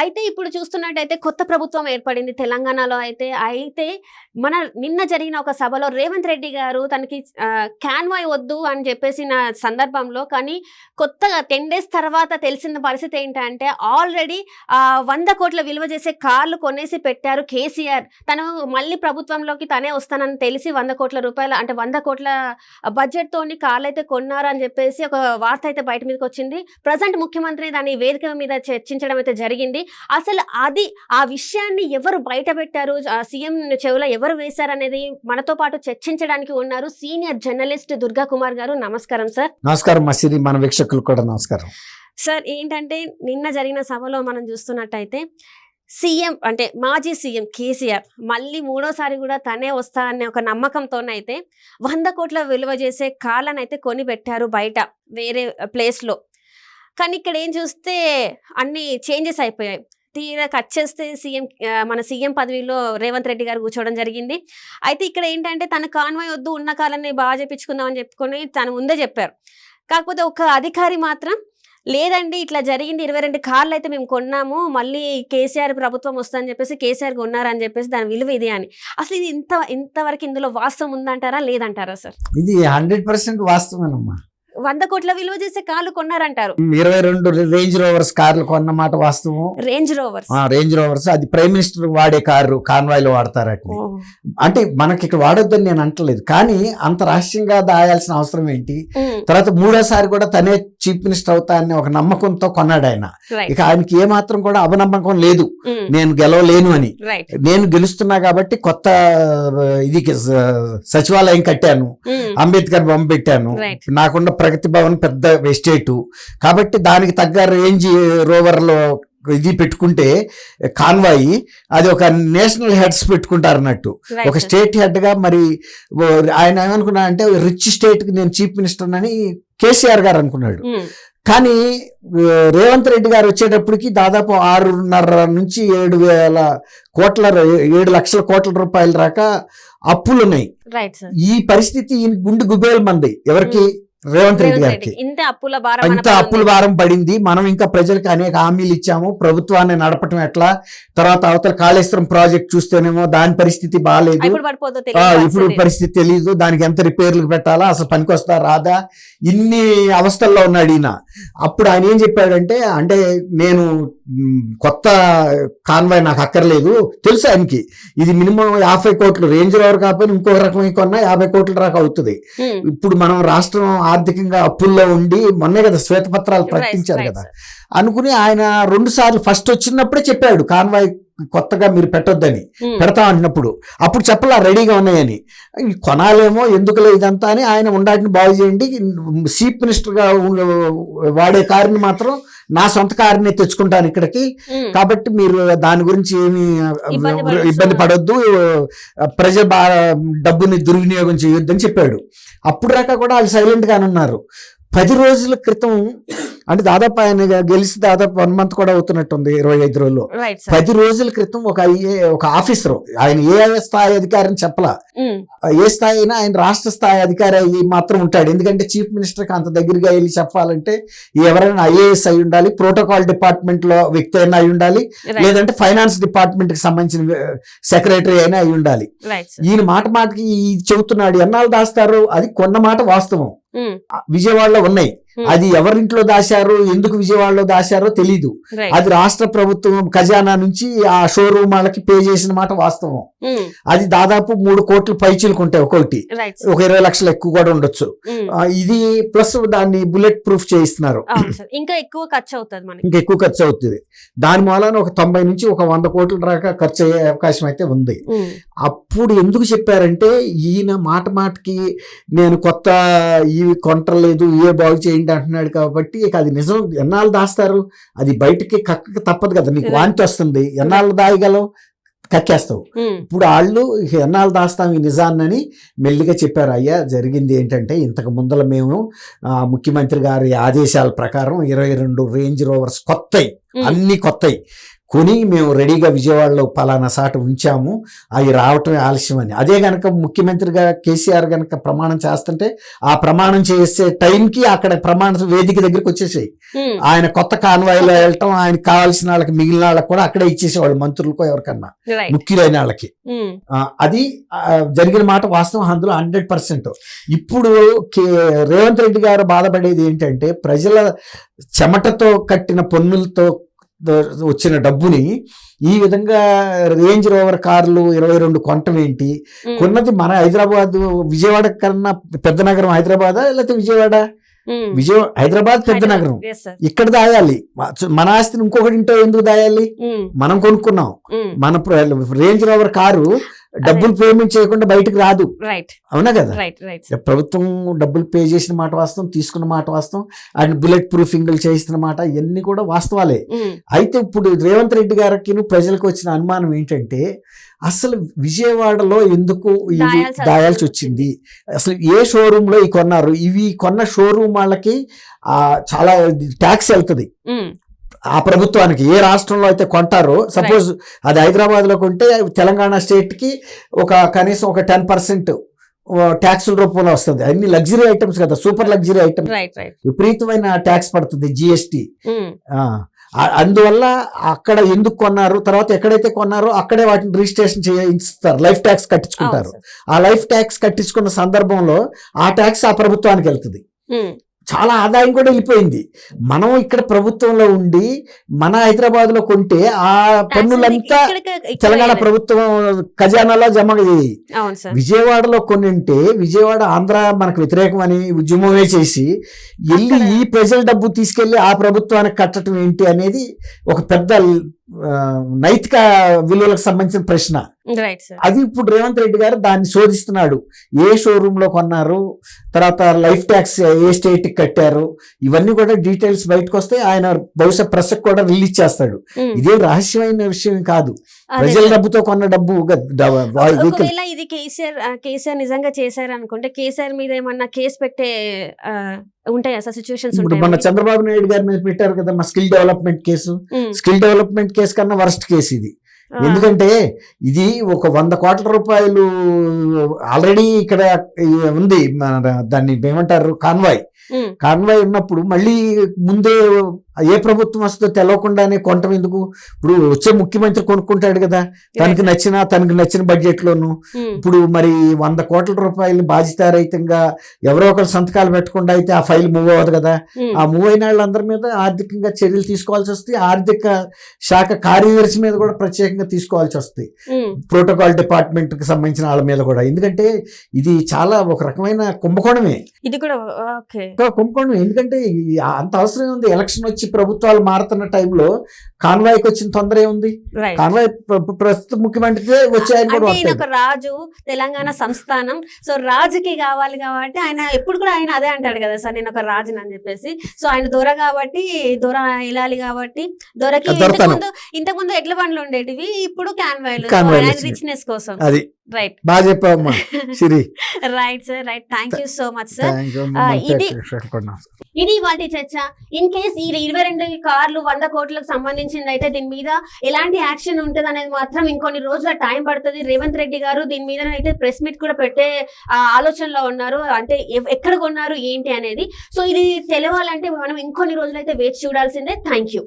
అయితే ఇప్పుడు చూస్తున్నట్టయితే కొత్త ప్రభుత్వం ఏర్పడింది తెలంగాణలో అయితే మన నిన్న జరిగిన ఒక సభలో రేవంత్ రెడ్డి గారు తనకి క్యాన్వాయ్ వద్దు అని చెప్పేసిన సందర్భంలో కానీ కొత్తగా 10 days తర్వాత తెలిసిన పరిస్థితి ఏంటంటే ఆల్రెడీ 100 కోట్ల విలువ చేసే కార్లు కొనేసి పెట్టారు కేసీఆర్. తను మళ్ళీ ప్రభుత్వంలోకి తనే వస్తానని తెలిసి 100 కోట్ల రూపాయలు అంటే 100 కోట్ల బడ్జెట్ తోని కార్లు అయితే కొన్నారు అని చెప్పేసి ఒక వార్త అయితే బయట మీదకి వచ్చింది. ప్రజెంట్ ముఖ్యమంత్రి దాని వేదిక మీద చర్చించడం అయితే జరిగింది. అసలు ఆ విషయాన్ని ఎవరు బయట పెట్టారు, సీఎం చెవులో ఎవరు వేశారు అనేది మనతో పాటు చర్చించడానికి ఉన్నారు సీనియర్ జర్నలిస్ట్ దుర్గా కుమార్ గారు. నమస్కారం సార్. నమస్కారం మసిరి, మన వీక్షకులు కూడా నమస్కారం సార్. ఏంటంటే నిన్న జరిగిన సభలో మనం చూస్తున్నట్టయితే సీఎం అంటే మాజీ సీఎం కేసీఆర్ మళ్ళీ 3వ సారి కూడా తనే వస్తా అనే ఒక నమ్మకంతోనైతే 100 కోట్ల విలువ చేసే కార్లను అయితే కొని పెట్టారు బయట వేరే ప్లేస్లో. కానీ ఇక్కడ ఏం చూస్తే అన్ని చేంజెస్ అయిపోయాయి. తీరా కట్ చేస్తే మన సీఎం పదవిలో రేవంత్ రెడ్డి గారు కూర్చోవడం జరిగింది. అయితే ఇక్కడ ఏంటంటే తన కాన్వాయ్ వద్దు, ఉన్న కాలాన్ని బాగా చేపించుకుందామని చెప్పుకొని తను ముందే చెప్పారు. కాకపోతే ఒక అధికారి మాత్రం లేదండి ఇట్లా జరిగింది, 22 కార్లు అయితే మేము కొన్నాము, మళ్ళీ కేసీఆర్ ప్రభుత్వం వస్తుందని చెప్పేసి కేసీఆర్ కొన్నారని చెప్పేసి దాని విలువ ఇది అని. అసలు ఇది ఇంతవరకు ఇందులో వాస్తవం ఉందంటారా లేదంటారా సార్? ఇది 100% వాస్తవమేనమ్మా. 100 కోట్ల విలువ చేసే కార్లు కొన్నారంటారు. 22 రేంజ్ రోవర్స్ కార్లు కొన్నమాట వాస్తవం. రేంజ్ రోవర్స్ అది ప్రైమ్ మినిస్టర్ వాడే కారు కాన్వాయ్ లో వాడతారట. అంటే మనకి ఇక్కడ వాడొద్దని నేను అంటలేదు, కానీ అంత రహస్యంగా దాయాల్సిన అవసరం ఏంటి? తర్వాత 3వ సారి కూడా తనే చీఫ్ మినిస్టర్ అవుతా అనే ఒక నమ్మకంతో కొన్నాడు ఆయన. ఇక ఆయనకి ఏమాత్రం కూడా అపనమ్మకం లేదు నేను గెలవలేను అని. నేను గెలుస్తున్నా కాబట్టి కొత్త ఇది సచివాలయం కట్టాను, అంబేద్కర్ బొమ్మ పెట్టాను, నాకున్న ప్రగతి భవన్ పెద్ద ఎస్టేటు కాబట్టి దానికి తగ్గ రేంజ్ రోవర్ లో ఇది పెట్టుకుంటే కాన్వాయ్ అది ఒక నేషనల్ హెడ్స్ పెట్టుకుంటారు అన్నట్టు. ఒక స్టేట్ హెడ్ గా మరి ఆయన ఏమనుకున్నా అంటే రిచ్ స్టేట్ కి నేను చీఫ్ మినిస్టర్ అని కేసీఆర్ గారు అనుకున్నాడు. కానీ రేవంత్ రెడ్డి గారు వచ్చేటప్పటికి దాదాపు 6.5 నుంచి 7 లక్షల కోట్ల రూపాయల దాకా అప్పులున్నాయి. ఈ పరిస్థితి గుండె గుబేల్ మంది ఎవరికి? రేవంత్ రెడ్డి గారికి ఇంత అప్పుల భారం పడింది. మనం ఇంకా ప్రజలకు అనేక హామీలు ఇచ్చాము, ప్రభుత్వాన్ని నడపటం ఎట్లా, తర్వాత అవతల కాళేశ్వరం ప్రాజెక్ట్ చూస్తేనేమో దాని పరిస్థితి బాగాలేదు, ఇప్పుడు పరిస్థితి తెలియదు, దానికి ఎంత రిపేర్లు పెట్టాలా, అసలు పనికొస్తా రాదా, ఇన్ని అవస్థల్లో ఉన్నాడు ఈయన. అప్పుడు ఆయన ఏం చెప్పాడంటే, అంటే నేను కొత్త కాన్వాయ్ నాకు అక్కర్లేదు, తెలుసు ఆయనకి ఇది మినిమం 50 కోట్లు రేంజ్ రోవర్ కాకపోయినా ఇంకొక రకమైన కొన్నా 50 కోట్ల దాకా అవుతుంది. ఇప్పుడు మనం రాష్ట్రం ఆర్థికంగా అప్పుల్లో ఉండి మొన్నే కదా శ్వేతపత్రాలు ప్రకటించారు కదా అనుకుని ఆయన 2 సార్లు ఫస్ట్ వచ్చినప్పుడే చెప్పాడు కాన్వాయ్ కొత్తగా మీరు పెట్టొద్దని. పెడతా అంటున్నప్పుడు అప్పుడు చెప్పలా రెడీగా ఉన్నాయని. కొనాలేమో ఎందుకులే ఇదంతా అని ఆయన ఉండాటిని బాగు చేయండి, చీఫ్ మినిస్టర్ గా వాడే కారుని మాత్రం నా సొంత కారుని తెచ్చుకుంటాను ఇక్కడికి, కాబట్టి మీరు దాని గురించి ఏమి ఇబ్బంది పడొద్దు, ప్రజల డబ్బుని దుర్వినియోగం చేయొద్దని చెప్పాడు. అప్పుడు దాకా కూడా వాళ్ళు సైలెంట్ గానే ఉన్నారు. 10 రోజుల క్రితం అంటే దాదాపు ఆయన గెలిచి దాదాపు 1 month కూడా అవుతున్నట్టుంది, 25 రోజుల్లో. 10 రోజుల క్రితం ఒక ఆఫీసర్, ఆయన ఏ స్థాయి అధికారిని చెప్పలా, ఏ స్థాయి అయినా ఆయన రాష్ట్ర స్థాయి అధికారి మాత్రం ఉంటాడు. ఎందుకంటే చీఫ్ మినిస్టర్ కి అంత దగ్గరగా వెళ్ళి చెప్పాలంటే ఎవరైనా IAS అయి ఉండాలి, ప్రోటోకాల్ డిపార్ట్మెంట్ లో వ్యక్తి అయినా అయి ఉండాలి, లేదంటే ఫైనాన్స్ డిపార్ట్మెంట్ కి సంబంధించిన సెక్రటరీ అయినా అయి ఉండాలి. ఈయన మాటకి చెబుతున్నాడు. ఎన్నాళ్ళు దాస్తారు? అది కొన్న మాట వాస్తవం, విజయవాడలో ఉన్నాయి. అది ఎవరింట్లో దాశారు, ఎందుకు విజయవాడలో దాశారో తెలీదు. అది రాష్ట్ర ప్రభుత్వం ఖజానా నుంచి ఆ షోరూమ్ వాళ్ళకి పే చేసిన మాట వాస్తవం. అది దాదాపు 3 కోట్ల పైచీలకు ఉంటాయి ఒక్కొక్కటి, ఒక 20 లక్షలు ఎక్కువ కూడా ఉండొచ్చు. ఇది ప్లస్ దాన్ని బుల్లెట్ ప్రూఫ్ చేయిస్తున్నారు, ఇంకా ఎక్కువ ఖర్చు అవుతుంది. దాని మూలాన ఒక 90 నుంచి ఒక 100 కోట్ల దాకా ఖర్చు అయ్యే అవకాశం అయితే ఉంది. అప్పుడు ఎందుకు చెప్పారంటే ఈయన మాటకి నేను కొత్త ఇవి కొంటలేదు, ఏ బాగు చేయండి అంటున్నాడు కాబట్టి ఇక అది నిజం. ఎన్నాళ్ళు దాస్తారు? అది బయటకి కక్క తప్పదు కదా, నీకు వాంతి వస్తుంది, ఎన్నాళ్ళు దాయగలవు? కక్కేస్తావు. ఇప్పుడు వాళ్ళు ఎన్నాళ్ళు దాస్తాం ఈ నిజాన్నని మెల్లిగా చెప్పారు. అయ్యా జరిగింది ఏంటంటే, ఇంతకు ముందర మేము ముఖ్యమంత్రి గారి ఆదేశాల ప్రకారం 22 రేంజ్ రోవర్స్ కొత్తయి, అన్ని కొత్తయి కొని మేము రెడీగా విజయవాడలో పలానా సాట ఉంచాము, అవి రావటమే ఆలస్యం అని. అదే గనక ముఖ్యమంత్రిగా కేసీఆర్ గనక ప్రమాణం చేస్తుంటే ఆ ప్రమాణం చేసే టైంకి అక్కడ ప్రమాణ వేదిక దగ్గరికి వచ్చేసాయి. ఆయన కొత్త కాన్వాయ్లో వెళ్ళటం, ఆయనకు కావాల్సిన వాళ్ళకి మిగిలిన వాళ్ళకి కూడా అక్కడే ఇచ్చేసేవాళ్ళు, మంత్రులకో ఎవరికన్నా ముఖ్యులైన వాళ్ళకి. అది జరిగిన మాట వాస్తవం, అందులో 100%. ఇప్పుడు రేవంత్ రెడ్డి గారు బాధపడేది ఏంటంటే ప్రజల చెమటతో కట్టిన పన్నులతో వచ్చిన డబ్బుని ఈ విధంగా రేంజ్ రోవర్ కార్లు 22 కొనటం ఏంటి? కొన్నది మన హైదరాబాద్ విజయవాడ కన్నా పెద్ద నగరం హైదరాబాదా లేకపోతే హైదరాబాద్ పెద్ద నగరం, ఇక్కడ దాయాలి. మన ఆస్తిని ఇంకొకటి ఇంటో ఎందుకు దాయాలి? మనం కొనుక్కున్నాం. మన రేంజ్ రోవర్ కారు డబ్బులు పేమెంట్ చేయకుండా బయటకు రాదు, అవునా కదా? ప్రభుత్వం డబ్బులు పే చేసిన మాట వాస్తవం, తీసుకున్న మాట వాస్తవం, అండ్ బుల్లెట్ ప్రూఫింగ్ చేస్తున్న మాట ఇవన్నీ కూడా వాస్తవాలే. అయితే ఇప్పుడు రేవంత్ రెడ్డి గారికి ప్రజలకు వచ్చిన అనుమానం ఏంటంటే అసలు విజయవాడలో ఎందుకు ఇవి దాయాల్సి వచ్చింది, అసలు ఏ షోరూమ్ లో ఇవి కొన్నారు, ఇవి కొన్న షోరూమ్ వాళ్ళకి చాలా ట్యాక్స్ వెళ్తుంది ఆ ప్రభుత్వానికి. ఏ రాష్ట్రంలో అయితే కొంటారో, సపోజ్ అది హైదరాబాద్ లో కొంటే తెలంగాణ స్టేట్ కి కనీసం ఒక 10% ట్యాక్స్ రూపంలో వస్తుంది. అన్ని లగ్జరీ ఐటమ్స్ కదా, సూపర్ లగ్జరీ ఐటమ్స్, విపరీతమైన ట్యాక్స్ పడుతుంది, జిఎస్టి. అందువల్ల అక్కడ ఎందుకు కొన్నారు, తర్వాత ఎక్కడైతే కొన్నారో అక్కడే వాటిని రిజిస్ట్రేషన్ చేయిస్తారు, లైఫ్ ట్యాక్స్ కట్టించుకుంటారు. ఆ లైఫ్ ట్యాక్స్ కట్టించుకున్న సందర్భంలో ఆ ట్యాక్స్ ఆ ప్రభుత్వానికి వెళ్తుంది. చాలా ఆదాయం కూడా వెళ్ళిపోయింది. మనం ఇక్కడ ప్రభుత్వంలో ఉండి మన హైదరాబాద్ లో కొంటే ఆ పన్నులంతా తెలంగాణ ప్రభుత్వం ఖజానాలో జమ అయ్యాయి. విజయవాడలో కొన్ని ఉంటే విజయవాడ ఆంధ్ర మనకు వ్యతిరేకం అని ఉద్యమమే చేసి వెళ్ళి ఈ ప్రజల డబ్బు తీసుకెళ్లి ఆ ప్రభుత్వానికి కట్టడం ఏంటి అనేది ఒక పెద్ద నైతిక విలువలకు సంబంధించిన ప్రశ్న. అది ఇప్పుడు రేవంత్ రెడ్డి గారు దాన్ని శోధిస్తున్నాడు. ఏ షోరూమ్ లో కొన్నారు, తర్వాత లైఫ్ ట్యాక్స్ ఏ స్టేట్ కి కట్టారు, ఇవన్నీ కూడా డీటెయిల్స్ బయటకు వస్తే ఆయన బహుశా ప్రెస్ కూడా రిలీజ్ చేస్తాడు. ఇదే రహస్యమైన విషయం కాదు, ప్రజల డబ్బుతో కొన్న డబ్బు. ఒకవేళ ఇది కేసీఆర్ నిజంగా చేశారు అనుకుంటే కేసీఆర్ మీద ఏమన్నా కేసు పెట్టే ఉంటాయి అసలు సిచ్యువేషన్స్? ఇప్పుడు మన చంద్రబాబు నాయుడు గారి మీద పెట్టారు కదా మా skill development case. Skill development case కన్నా వరస్ట్ కేసు ఇది. ఎందుకంటే ఇది ఒక 100 కోట్ల రూపాయలు ఆల్రెడీ ఇక్కడ ఉంది, దాన్ని ఏమంటారు కాన్వాయ్ ఉన్నప్పుడు మళ్ళీ ముందే ఏ ప్రభుత్వం వస్తుందో తెలవకుండానే కొనటం ఎందుకు? ఇప్పుడు వచ్చే ముఖ్యమంత్రి కొనుక్కుంటాడు కదా తనకి నచ్చిన బడ్జెట్ లోను. ఇప్పుడు మరి 100 కోట్ల రూపాయలు బాధ్యతారహితంగా ఎవరో ఒకరు సంతకాలు పెట్టకుండా అయితే ఆ ఫైల్ మూవ్ అవ్వదు కదా. ఆ మూవ్ అయిన వాళ్ళందరి మీద ఆర్థికంగా చర్యలు తీసుకోవాల్సి వస్తుంది, ఆర్థిక శాఖ కార్యదర్శి మీద కూడా ప్రత్యేకంగా తీసుకోవాల్సి వస్తుంది, ప్రోటోకాల్ డిపార్ట్మెంట్ కి సంబంధించిన వాళ్ళ మీద కూడా. ఎందుకంటే ఇది చాలా ఒక రకమైన కుంభకోణమే, ఇది కూడా కుంభకోణం. ఎందుకంటే అంత అవసరం ఉంది. ఎలక్షన్ వచ్చి ప్రభుత్వాలు మారుతున్న టైంలో కాన్వాయ్కి వచ్చిన తొందర ఏముంది? కాన్వాయ్ ప్రస్తుత ముఖ్యమంత్రి వచ్చి ఆయన ఒక రాజు, తెలంగాణ సంస్థానం, సో రాజుకి కావాలి కాబట్టి ఆయన ఎప్పుడు కూడా ఆయన అదే అంటాడు కదా సార్, నేను ఒక రాజుని అని చెప్పేసి. సో ఆయన దొర కాబట్టి, దొర ఇలాలి కాబట్టి, దొరకి ఇంతకుముందు ఎడ్ల బండ్లు ఉండేటివి, ఇప్పుడు కాన్వాయ్లు రిచ్నెస్ కోసం. అది రైట్, బాగా చెప్పామ్మా Siri. Right sir, right. Thank you so much sir. ఇది వాటి చర్చ. ఇన్ కేస్ ఈ 22 కార్లు 100 కోట్లకు సంబంధించింది అయితే దీని మీద ఎలాంటి యాక్షన్ ఉంటుంది అనేది మాత్రం ఇంకొన్ని రోజుల టైం పడుతుంది. రేవంత్ రెడ్డి గారు దీని మీద అయితే ప్రెస్ మీట్ కూడా పెట్టే ఆలోచనలో ఉన్నారు, అంటే ఎక్కడ కొన్నారు ఏంటి అనేది. సో ఇది తెలవాలంటే మనం ఇంకొన్ని రోజులు అయితే వేచి చూడాల్సిందే. Thank you.